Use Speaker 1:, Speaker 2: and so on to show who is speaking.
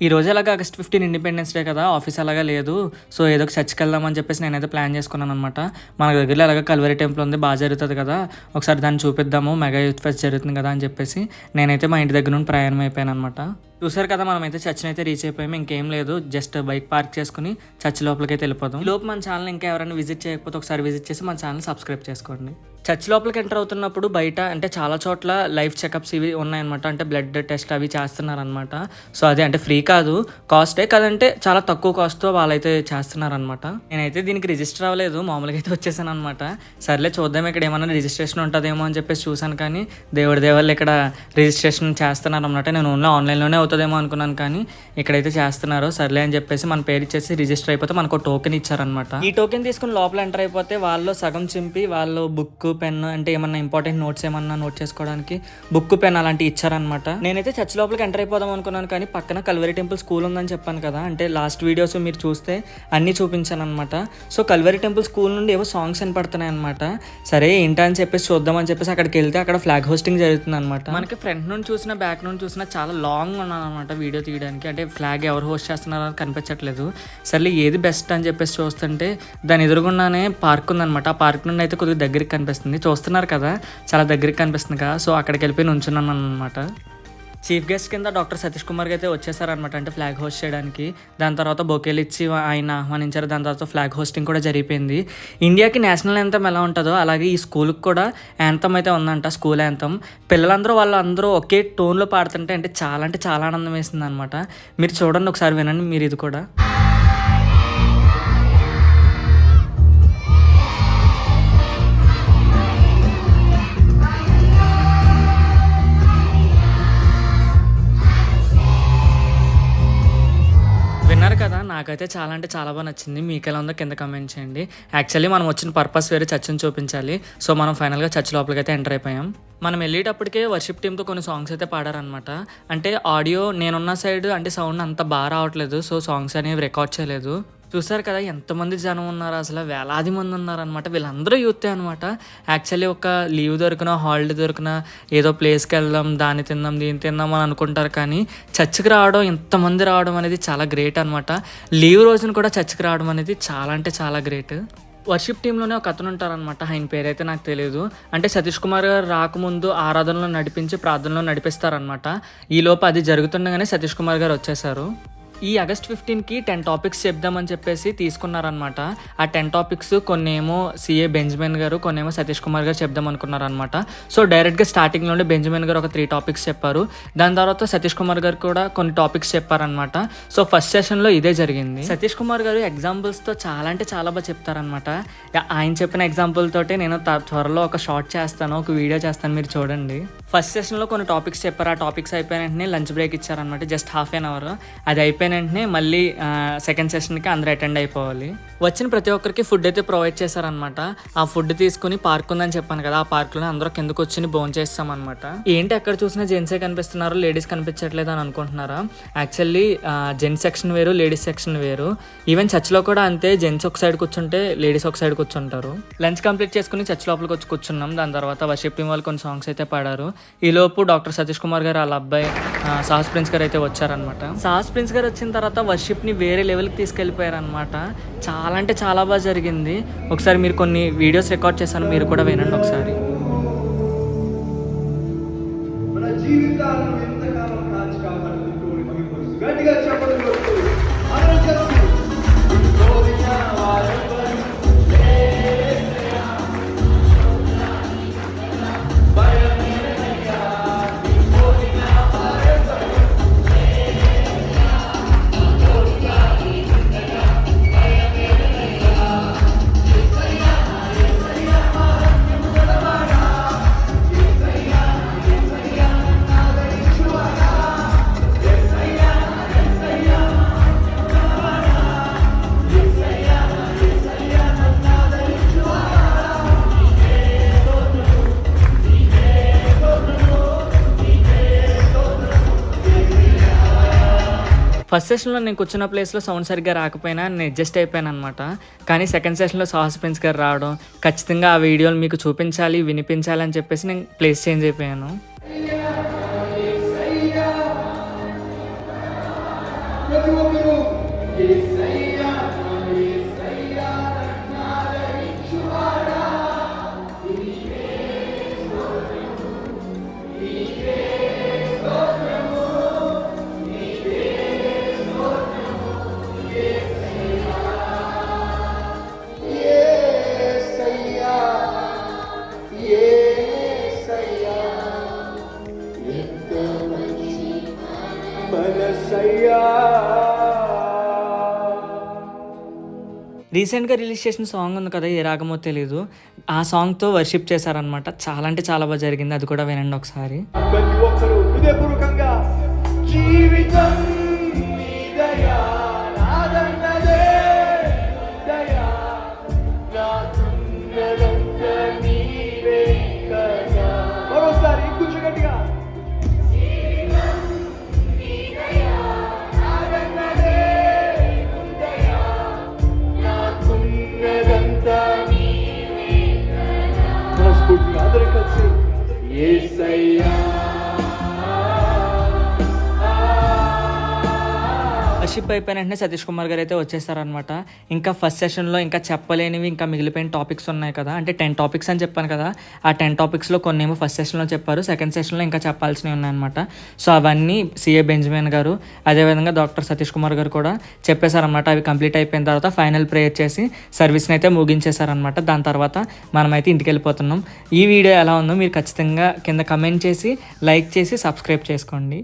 Speaker 1: ఈ రోజు ఎలాగ ఆగస్ట్ 15 ఇండిపెండెన్స్ డే కదా, ఆఫీస్ అలాగా లేదు. సో ఏదో ఒక చర్చ్కి వెళ్దామని చెప్పేసి నేనైతే ప్లాన్ చేసుకున్నాను అనమాట. మన దగ్గరలో ఎలాగ కల్వరి టెంపుల్ ఉంది, బాగా జరుగుతుంది కదా, ఒకసారి దాన్ని చూపిద్దాము, మెగా యూత్ ఫెస్ట్ జరుగుతుంది కదా అని చెప్పేసి నేనైతే మా ఇంటి దగ్గర నుండి ప్రయాణం అయిపోయాను అనమాట. చూసారు కదా, మనమైతే చర్చిని అయితే రీచ్ అయిపోయాము. ఇంకేం లేదు, జస్ట్ బైక్ పార్క్ చేసుకుని చర్చ్ లోపలికి అయితే వెళ్ళిపోతాం. లోపు మన ఛానల్ ఇంకా ఎవరైనా విజిట్ చేయకపోతే ఒకసారి విజిట్ చేసి మన ఛానల్ సబ్స్క్రైబ్ చేసుకోండి. చర్చ్ లోపలికి ఎంటర్ అవుతున్నప్పుడు బయట అంటే చాలా చోట్ల లైఫ్ చెకప్స్ ఇవి ఉన్నాయన్నమాట. అంటే బ్లడ్ టెస్ట్ అవి చేస్తున్నారనమాట. సో అదే అంటే ఫ్రీ కాదు, కాస్టే కదంటే చాలా తక్కువ కాస్ట్తో వాళ్ళైతే చేస్తున్నారనమాట. నేనైతే దీనికి రిజిస్టర్ అవ్వలేదు, మామూలుగా అయితే వచ్చేసాను అనమాట. సర్లే చూద్దాం ఇక్కడ ఏమన్నా రిజిస్ట్రేషన్ ఉంటుందేమో అని చెప్పేసి చూసాను, కానీ దేవుడి దేవాళ్ళు ఇక్కడ రిజిస్ట్రేషన్ చేస్తున్నారు అనమాట. నేను ఓన్లీ ఆన్లైన్లోనే అవుతుందేమో అనుకున్నాను, కానీ ఇక్కడైతే చేస్తున్నారు. సర్లే అని చెప్పేసి మన పేరు ఇచ్చేసి రిజిస్టర్ అయిపోతే మనకు టోకెన్ ఇచ్చారనమాట. ఈ టోకెన్ తీసుకుని లోపల ఎంటర్ అయిపోతే వాళ్ళు సగం చింపి వాళ్ళు బుక్ పెన్ అంటే ఏమన్నా ఇంపార్టెంట్ నోట్స్ ఏమన్నా నోట్ చేసుకోవడానికి బుక్ పెన్ అలాంటివి ఇచ్చారనమాట. నేనైతే చర్చ్ లోపలికి ఎంటర్ అయిపోదాం అనుకున్నాను, కానీ పక్కన కల్వరి టెంపుల్ స్కూల్ ఉందని చెప్పాను కదా, అంటే లాస్ట్ వీడియోస్ మీరు చూస్తే అన్నీ చూపించాను అనమాట. సో కల్వరి టెంపుల్ స్కూల్ నుండి ఏవో సాంగ్స్ వినపడుతున్నాయి అనమాట. సరే ఏంటా అని చెప్పేసి చూద్దామని చెప్పేసి అక్కడికి వెళ్తే అక్కడ ఫ్లాగ్ హోస్టింగ్ జరుగుతుంది అనమాట. మనకి ఫ్రంట్ నుండి చూసినా బ్యాక్ నుండి చూసినా చాలా లాంగ్ ఉన్నాను అనమాట వీడియో తీయడానికి. అంటే ఫ్లాగ్ ఎవరు హోస్ట్ చేస్తున్నారో అని కనిపించట్లేదు. సర్లే ఏది బెస్ట్ అని చెప్పేసి చూస్తుంటే దాని ఎదురుగుండానే పార్క్ ఉందనమాట. ఆ పార్క్ నుండి అయితే కొద్దిగా దగ్గరికి కనిపిస్తుంది, చూస్తున్నారు కదా, చాలా దగ్గరికి కనిపిస్తుంది కదా. సో అక్కడికి వెళ్ళిపోయి నుంచున్నాను అనమాట. చీఫ్ గెస్ట్ కింద డాక్టర్ సతీష్ కుమార్ అయితే వచ్చేసారనమాట, అంటే ఫ్లాగ్ హోస్ట్ చేయడానికి. దాని తర్వాత బొకేలు ఇచ్చి ఆయన ఆహ్వానించారు. దాని తర్వాత ఫ్లాగ్ హోస్టింగ్ కూడా జరిగిపోయింది. ఇండియాకి నేషనల్ యాంథమ్ ఎలా ఉంటుందో అలాగే ఈ స్కూల్కి కూడా యాంథమ్ అయితే ఉందంట, స్కూల్ యాంథమ్. పిల్లలందరూ వాళ్ళందరూ ఒకే టోన్లో పాడుతుంటే అంటే చాలా ఆనందం వేసింది అనమాట. మీరు చూడండి, ఒకసారి వినండి మీరు ఇది కూడా. విన్నారు కదా, నాకైతే చాలా అంటే చాలా బాగా నచ్చింది. మీకు ఎలా ఉందో కింద కమెంట్ చేయండి. యాక్చువల్లీ మనం వచ్చిన పర్పస్ వేరే, చర్చిని చూపించాలి. సో మనం ఫైనల్గా చర్చ్ లోపలికి అయితే ఎంటర్ అయిపోయాం. మనం వెళ్ళేటప్పటికే వర్షిప్ టీంతో కొన్ని సాంగ్స్ అయితే పాడారనమాట. అంటే ఆడియో నేనున్న సైడ్ అంటే సౌండ్ అంత బాగా రావట్లేదు, సో సాంగ్స్ అనేవి రికార్డ్ చేయలేదు. చూసారు కదా ఎంతమంది జనం ఉన్నారు, అసలు వేలాది మంది ఉన్నారనమాట. వీళ్ళందరూ యూతే అనమాట. యాక్చువల్లీ ఒక లీవ్ దొరికినా హాలిడే దొరికినా ఏదో ప్లేస్కి వెళ్దాం, దాన్ని తిందాం దీన్ని తిందాం అని అనుకుంటారు, కానీ చర్చికి రావడం, ఇంతమంది రావడం అనేది చాలా గ్రేట్ అనమాట. లీవ్ రోజున కూడా చర్చికి రావడం అనేది చాలా అంటే చాలా గ్రేట్. వర్షిప్ టీంలోనే ఒక అతను ఉంటారనమాట, ఆయన పేరైతే నాకు తెలియదు. అంటే సతీష్ కుమార్ గారు రాకముందు ఆరాధనలో నడిపించి ప్రార్థనలో నడిపిస్తారనమాట. ఈలోపు అది జరుగుతుండగానే సతీష్ కుమార్ గారు వచ్చేసారు. ఈ ఆగస్ట్ 15కి 10 టాపిక్స్ చెప్దామని చెప్పేసి తీసుకున్నారనమాట. ఆ 10 టాపిక్స్ కొన్నేమో సిఏ బెంజమిన్ గారు, కొన్నేమో సతీష్ కుమార్ గారు చెప్దాం అనుకున్నారనమాట. సో డైరెక్ట్గా స్టార్టింగ్లోనే బెంజమిన్ గారు ఒక 3 టాపిక్స్ చెప్పారు. దాని తర్వాత సతీష్ కుమార్ గారు కూడా కొన్ని టాపిక్స్ చెప్పారనమాట. సో ఫస్ట్ సెషన్లో ఇదే జరిగింది. సతీష్ కుమార్ గారు ఎగ్జాంపుల్స్తో చాలా అంటే చాలా బాగా చెప్తారనమాట. ఆయన చెప్పిన ఎగ్జాంపుల్ తోటే నేను త్వరలో ఒక షార్ట్ చేస్తాను, ఒక వీడియో చేస్తాను, మీరు చూడండి. ఫస్ట్ సెషన్లో కొన్ని టాపిక్స్ చెప్పారు. ఆ టాపిక్స్ అయిపోయిన వెంటనే లంచ్ బ్రేక్ ఇచ్చారనమాట, జస్ట్ ½ an hour. అది అయిపోయిన వెంటనే మళ్ళీ సెకండ్ సెషన్కి అందరూ అటెండ్ అయిపోవాలి. వచ్చిన ప్రతి ఒక్కరికి ఫుడ్ అయితే ప్రొవైడ్ చేశారనమాట. ఆ ఫుడ్ తీసుకుని పార్క్ ఉందని చెప్పాను కదా, ఆ పార్క్లో అందరూ కిందకు వచ్చి భోజనం చేస్తామన్నమాట. ఏంటి ఎక్కడ చూసినా జెంట్సే కనిపిస్తున్నారు, లేడీస్ కనిపించట్లేదు అని అనుకుంటున్నారా? యాక్చువల్లీ జెంట్స్ సెక్షన్ వేరు, లేడీస్ సెక్షన్ వేరు. ఈవెన్ చర్చ్లో కూడా అంతే, జెంట్స్ ఒక సైడ్ కూర్చుంటే లేడీస్ ఒక సైడ్ కూర్చుంటారు. లంచ్ కంప్లీట్ చేసుకుని చర్చ్ లోపలికి వచ్చి కూర్చున్నాం. దాని తర్వాత వర్షిప్ టీం వాళ్ళు కొన్ని సాంగ్స్ అయితే పాడారు. ఈలోపు డాక్టర్ సతీష్ కుమార్ గారు వాళ్ళ అబ్బాయి సాహస్ ప్రిన్స్ గారు అయితే వచ్చారనమాట. సాహస్ ప్రిన్స్ గారు వచ్చిన తర్వాత వర్షిప్ని వేరే లెవెల్కి తీసుకెళ్ళిపోయారనమాట. చాలా అంటే చాలా బాగా జరిగింది. ఒకసారి మీరు కొన్ని వీడియోస్ రికార్డ్ చేశాను, మీరు కూడా వినండి ఒకసారి. ఫస్ట్ సెషన్లో నేను కూర్చున్న ప్లేస్లో సౌండ్ సరిగ్గా రాకపోయినా నేను అడ్జస్ట్ అయిపోయాను అనమాట. కానీ సెకండ్ సెషన్లో సాహస్ ప్రిన్స్ గారు రావడం, ఖచ్చితంగా ఆ వీడియోలు మీకు చూపించాలి, వినిపించాలి అని చెప్పేసి నేను ప్లేస్ చేంజ్ అయిపోయాను.
Speaker 2: ప్రతి ఒక్కరూ యేసయ్యా యేసయ్యా ఆరాధించువాడా నీకే స్తోత్రము నీకే స్తోత్రము నీకే స్తోత్రము యేసయ్యా యేసయ్యా యేసయ్యా ఎంత మంచి మనసయ్యా.
Speaker 1: రీసెంట్గా రిలీజ్ చేసిన సాంగ్ ఉంది కదా, ఏ రాగమో తెలీదు, ఆ సాంగ్తో వర్షిప్ చేశారనమాట. చాలా అంటే చాలా బాగా జరిగింది, అది కూడా వినండి ఒకసారి.
Speaker 2: ప్రతి ఒక్కరూ హృదయపూర్వకంగా జీవితం నీ దయా నాదన్నదే దయా నాకున్నదంతా నీవే కదా. మరోసారి ఇంకొంచెం గట్టిగా మనస్ఫూర్తిగా అందరూ కలిసి యేసయ్యా.
Speaker 1: వర్షిప్ అయిపోయిన వెంటనే సతీష్ కుమార్ గారు అయితే వచ్చేసారనమాట. ఇంకా ఫస్ట్ సెషన్లో ఇంకా చెప్పలేనివి ఇంకా మిగిలిపోయిన టాపిక్స్ ఉన్నాయి కదా, అంటే 10 టాపిక్స్ అని చెప్పాను కదా, ఆ 10 టాపిక్స్లో కొన్ని ఏమో ఫస్ట్ సెషన్లో చెప్పారు, సెకండ్ సెషన్లో ఇంకా చెప్పాల్సినవి ఉన్నాయన్నమాట. సో అవన్నీ సిఏ బెంజమిన్ గారు అదేవిధంగా డాక్టర్ సతీష్ కుమార్ గారు కూడా చెప్పేశారనమాట. అవి కంప్లీట్ అయిపోయిన తర్వాత ఫైనల్ ప్రేయర్ చేసి సర్వీస్ని అయితే ముగించేశారనమాట. దాని తర్వాత మనమైతే ఇంటికి వెళ్ళిపోతున్నాం. ఈ వీడియో ఎలా ఉందో మీరు ఖచ్చితంగా కింద కమెంట్ చేసి లైక్ చేసి సబ్స్క్రైబ్ చేసుకోండి.